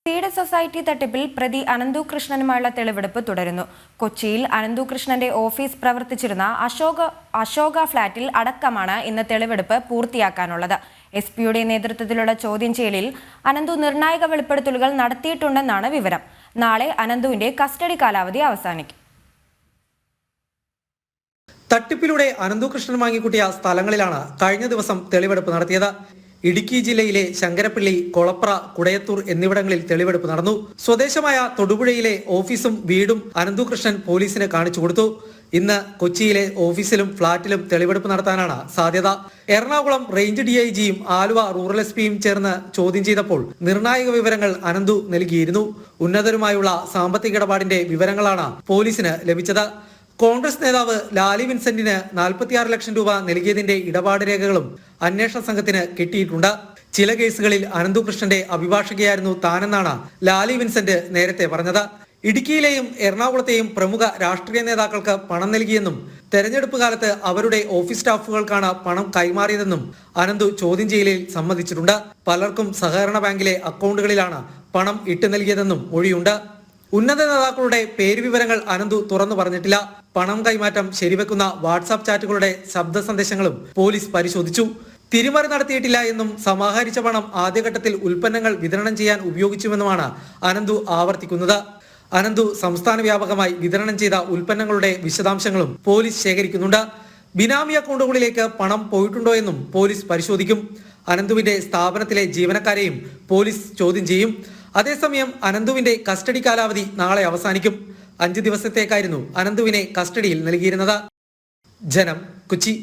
Seed society തട്ടിപ്പിൽ പ്രതി അനന്തു കൃഷ്ണനുമായുള്ള തെളിവെടുപ്പ് തുടരുന്നു. കൊച്ചിയിൽ അനന്തു കൃഷ്ണന്റെ ഓഫീസ് പ്രവർത്തിച്ചിരുന്ന അശോക ഫ്ളാറ്റിൽ അടക്കമാണ് ഇന്ന് തെളിവെടുപ്പ് പൂർത്തിയാക്കാനുള്ളത്. എസ്പിയുടെ നേതൃത്വത്തിലുള്ള ചോദ്യം ചെയ്യലിൽ അനന്തു നിർണായക വെളിപ്പെടുത്തലുകൾ നടത്തിയിട്ടുണ്ടെന്നാണ് വിവരം. നാളെ അനന്തുവിന്റെ കസ്റ്റഡി കാലാവധി അവസാനിക്കും. തട്ടിപ്പിലൂടെ അനന്തു കൃഷ്ണൻ വാങ്ങിക്കൂട്ടിയ സ്ഥലങ്ങളിലാണ് കഴിഞ്ഞ ദിവസം തെളിവെടുപ്പ് നടത്തിയത്. ഇടുക്കി ജില്ലയിലെ ശങ്കരപ്പള്ളി, കൊളപ്ര, കുടയത്തൂർ എന്നിവിടങ്ങളിൽ തെളിവെടുപ്പ് നടന്നു. സ്വദേശമായ തൊടുപുഴയിലെ ഓഫീസും വീടും അനന്തു കൃഷ്ണൻ പോലീസിന് കാണിച്ചു കൊടുത്തു. ഇന്ന് കൊച്ചിയിലെ ഓഫീസിലും ഫ്ളാറ്റിലും തെളിവെടുപ്പ് നടത്താനാണ് സാധ്യത. എറണാകുളം റേഞ്ച് DIGയും ആലുവ റൂറൽ SPയും ചേർന്ന് ചോദ്യം ചെയ്തപ്പോൾ നിർണായക വിവരങ്ങൾ അനന്തു നൽകിയിരുന്നു. ഉന്നതരുമായുള്ള സാമ്പത്തിക ഇടപാടിന്റെ വിവരങ്ങളാണ് പോലീസിന് ലഭിച്ചത്. കോൺഗ്രസ് നേതാവ് ലാലി വിൻസെന്റിന് 46 ലക്ഷം രൂപ നൽകിയതിന്റെ ഇടപാട് രേഖകളും അന്വേഷണ സംഘത്തിന് കിട്ടിയിട്ടുണ്ട്. ചില കേസുകളിൽ അനന്തു കൃഷ്ണന്റെ അഭിഭാഷകയായിരുന്നു താനെന്നാണ് ലാലി വിൻസെന്റ് നേരത്തെ പറഞ്ഞത്. ഇടുക്കിയിലെയും എറണാകുളത്തെയും പ്രമുഖ രാഷ്ട്രീയ നേതാക്കൾക്ക് പണം നൽകിയെന്നും തെരഞ്ഞെടുപ്പ് കാലത്ത് അവരുടെ ഓഫീസ് സ്റ്റാഫുകൾക്കാണ് പണം കൈമാറിയതെന്നും അനന്തു ചോദ്യം ചെയ്യലിൽ സമ്മതിച്ചിട്ടുണ്ട്. പലർക്കും സഹകരണ ബാങ്കിലെ അക്കൗണ്ടുകളിലാണ് പണം ഇട്ടു നൽകിയതെന്നും മൊഴിയുണ്ട്. ഉന്നത നേതാക്കളുടെ പേരുവിവരങ്ങൾ അനന്തു തുറന്നു പറഞ്ഞിട്ടില്ല. പണം കൈമാറ്റം ശരിവെക്കുന്ന വാട്സാപ്പ് ചാറ്റുകളുടെ ശബ്ദ സന്ദേശങ്ങളും പോലീസ് പരിശോധിച്ചു. തിരിമറി നടത്തിയിട്ടില്ല എന്നും സമാഹരിച്ച പണം ആദ്യഘട്ടത്തിൽ ഉൽപ്പന്നങ്ങൾ വിതരണം ചെയ്യാൻ ഉപയോഗിച്ചുവെന്നുമാണ് അനന്തു ആവർത്തിക്കുന്നത്. അനന്തു സംസ്ഥാന വ്യാപകമായി വിതരണം ചെയ്ത ഉൽപ്പന്നങ്ങളുടെ വിശദാംശങ്ങളും പോലീസ് ശേഖരിക്കുന്നുണ്ട്. ബിനാമി അക്കൗണ്ടുകളിലേക്ക് പണം പോയിട്ടുണ്ടോ എന്നും പോലീസ് പരിശോധിക്കും. അനന്തുവിന്റെ സ്ഥാപനത്തിലെ ജീവനക്കാരെയും പോലീസ് ചോദ്യം ചെയ്യും. അതേസമയം അനന്തുവിന്റെ കസ്റ്റഡി കാലാവധി നാളെ അവസാനിക്കും. 5 ദിവസത്തേക്കായിരുന്നു അനന്തുവിനെ കസ്റ്റഡിയിൽ നൽകിയിരുന്നത്. ജനം, കൊച്ചി.